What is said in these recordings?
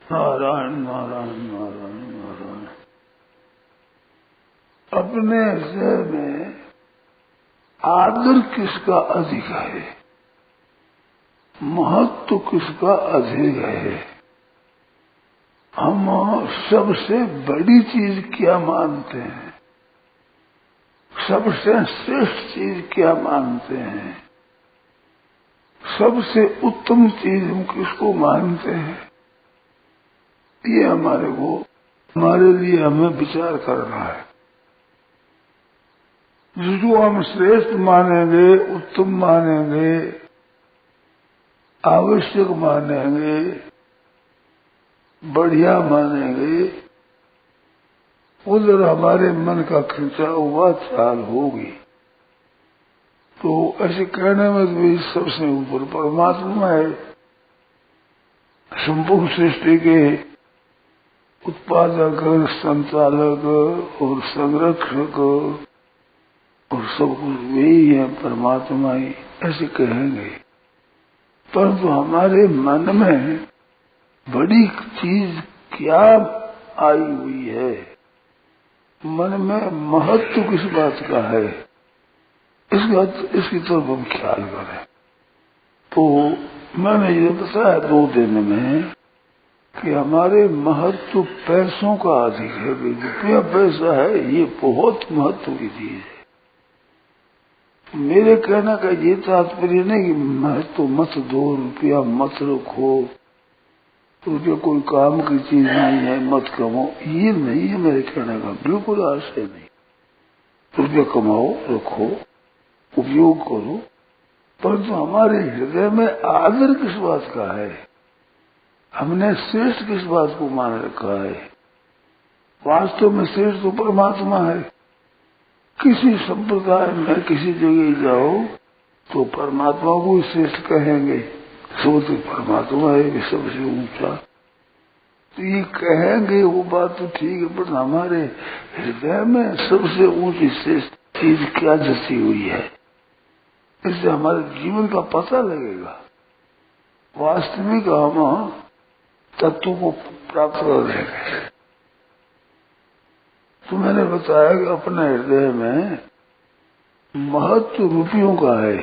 नारायण नारायण नारायण नारायण। अपने हृदय में आदर किसका अधिक है, महत्व किसका अधिक है, हम सबसे बड़ी चीज क्या मानते हैं, सबसे श्रेष्ठ चीज क्या मानते हैं, सबसे उत्तम चीज हम किसको मानते हैं, ये हमारे लिए हमें विचार करना है। जिसको हम श्रेष्ठ मानेंगे, उत्तम मानेंगे, आवश्यक मानेंगे, बढ़िया मानेंगे, उधर हमारे मन का खिंचा हुआ चाल होगी। तो ऐसे कहने में भी सबसे ऊपर परमात्मा है, संपूर्ण सृष्टि के उत्पादक, संचालक और संरक्षक और सब कुछ वही है, परमात्मा ही, ऐसे कहेंगे। परंतु हमारे मन में बड़ी चीज क्या आई हुई है, मन में महत्व किस बात का है, इसकी तरफ हम ख्याल करें। तो मैंने ये बताया 2 दिन में कि हमारे महत्व पैसों का अधिक है। रुपया पैसा है, ये बहुत महत्व की चीज है। मेरे कहने का ये तात्पर्य नहीं कि महत्व मत दो, रुपया मत रखो, रुपया कोई काम की चीज नहीं है, मत कमाओ, ये नहीं है मेरे कहने का, बिल्कुल आशय नहीं। रुपया कमाओ, रखो, उपयोग करो, परंतु हमारे हृदय में आदर किस बात का है, हमने श्रेष्ठ किस बात को मान रखा है। वास्तव में श्रेष्ठ तो परमात्मा है। किसी संप्रदाय में किसी जगह जाओ तो परमात्मा को ही श्रेष्ठ कहेंगे, सबसे परमात्मा है सबसे ऊंचा, तो ये कहेंगे, वो बात तो ठीक है, पर हमारे हृदय में सबसे ऊंची श्रेष्ठ चीज क्या जसी हुई है, इससे हमारे जीवन का पता लगेगा। वास्तविक हम तत्व को प्राप्त कर लेंगे। तो मैंने बताया कि अपने हृदय में महत्व रुपयों का है।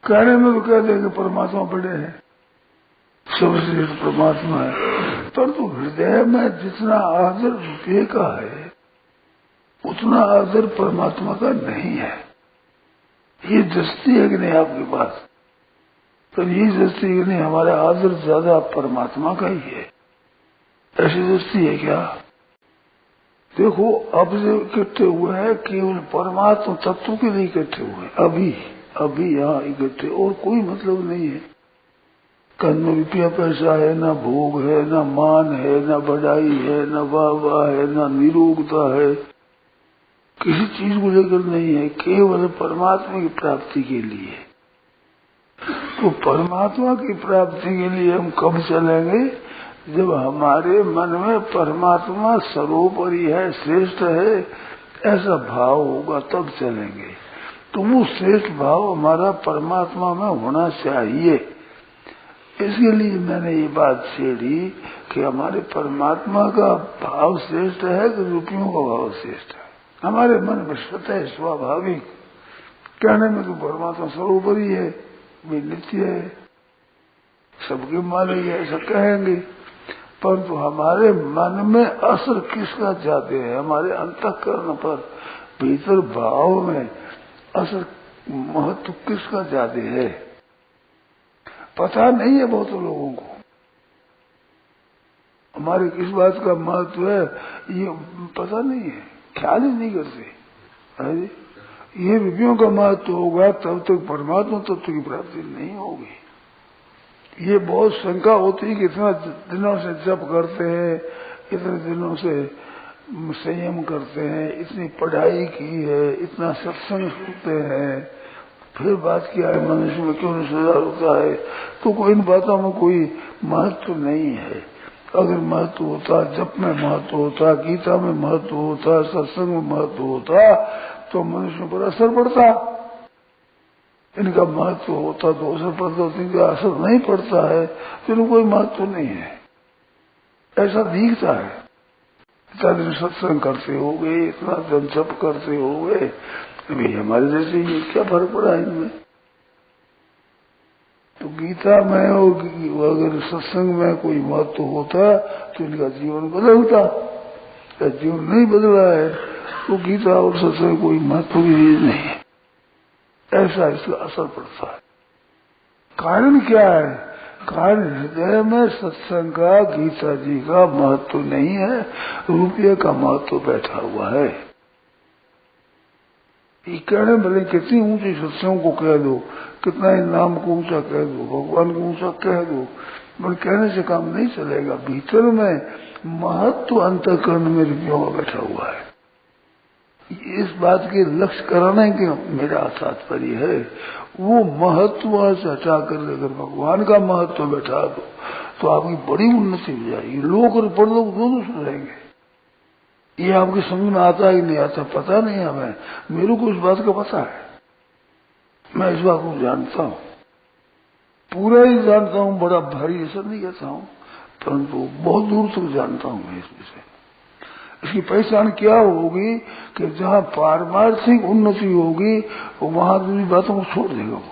कहने में तो कह देंगे परमात्मा बड़े हैं, सर्वश्रेष्ठ परमात्मा है, परंतु हृदय में जितना आदर रुपये का है उतना आदर परमात्मा का नहीं है। ये दृष्टि है कि नहीं आपके पास? तो ये दृष्टि है कि नहीं हमारा आदर ज्यादा परमात्मा का ही है, ऐसी दृष्टि है क्या? देखो, अब जो इकट्ठे हुए हैं केवल परमात्मा तत्व के लिए इकट्ठे हुए, अभी यहाँ इकट्ठे, और कोई मतलब नहीं है। कन में रुपया पैसा है, ना भोग है, ना मान है, ना बढ़ाई है, ना वाह है, ना निरोगता है, किसी चीज को लेकर नहीं है, केवल परमात्मा की प्राप्ति के लिए। तो परमात्मा की प्राप्ति के लिए हम कब चलेंगे? जब हमारे मन में परमात्मा सर्वोपरि है, श्रेष्ठ है, ऐसा भाव होगा, तब चलेंगे। तो वो श्रेष्ठ भाव हमारा परमात्मा में होना चाहिए। इसके लिए मैंने ये बात छेड़ी कि हमारे परमात्मा का भाव श्रेष्ठ है कि रुपयों का भाव श्रेष्ठ है। हमारे मन में स्वतः स्वाभाविक कहने में तो परमात्मा सर्वोपरि है, वे नित्य है, सबके मालिक है, ऐसा कहेंगे। परंतु हमारे मन में असर किसका ज्यादा है? हमारे अंतःकरण पर, भीतर भाव में असर, महत्व किसका ज्यादा है? पता नहीं है बहुत लोगों को। हमारे किस बात का महत्व है ये पता नहीं है, ख्याल ही नहीं करते। अरे ये रुपयों का महत्व होगा तब तक परमात्मा तत्व की प्राप्ति नहीं होगी। ये बहुत शंका होती है कि इतना दिनों से जप करते हैं, इतने दिनों से संयम करते हैं, इतनी पढ़ाई की है, इतना सत्संग सुनते हैं, फिर बात क्या है, मनुष्य में क्यों नहीं सुधार होता है? तो कोई इन बातों में कोई महत्व नहीं है। अगर महत्व होता, जप में महत्व होता, गीता में महत्व होता, सत्संग में महत्व होता, तो मनुष्य पर असर पड़ता। इनका महत्व होता तो असर पड़ता, इनका असर नहीं पड़ता है, तो इनको कोई महत्व नहीं है। ऐसा दिखता है। इतना दिन सत्संग करते हो गए, इतना दिन जप करते हो गए, अभी हमारे जैसे ये क्या फर्क पड़ा इनमें। तो गीता में और अगर सत्संग में कोई महत्व होता तो इनका जीवन बदलता। जीवन नहीं बदला है तो गीता और सत्संग कोई महत्व की चीज नहीं है, ऐसा इसका असर पड़ता है। कारण क्या है? कारण हृदय में सत्संग का, गीता जी का महत्व नहीं है, रुपये का महत्व बैठा हुआ है। ये कहने भले कितनी ऊंची सत्संग को कह दो, कितना ही नाम को ऊंचा कह दो, भगवान को ऊंचा कह दो, पर कहने से काम नहीं चलेगा। भीतर में महत्व अंतःकरण में रुपयों में बैठा हुआ है। इस बात के लक्ष्य कराना कि मेरा तात्पर्य है वो महत्व से हटा कर अगर भगवान का महत्व बैठा दो तो आपकी बड़ी उन्नति हो जाएगी। लोग और पर लोग दोनों सुधरेंगे। ये आपकी समझ में आता है कि नहीं आता पता नहीं है, हमें मेरे को इस बात का पता है, मैं इस बात को जानता हूँ, पूरा ही जानता हूँ, बड़ा भारी ऐसा नहीं कहता हूँ, परंतु बहुत दूर तक जानता हूँ मैं इस विषय। इसकी पहचान क्या होगी कि जहाँ पारमार्थिक उन्नति होगी वहां दूसरी बातों को छोड़ देगा वो।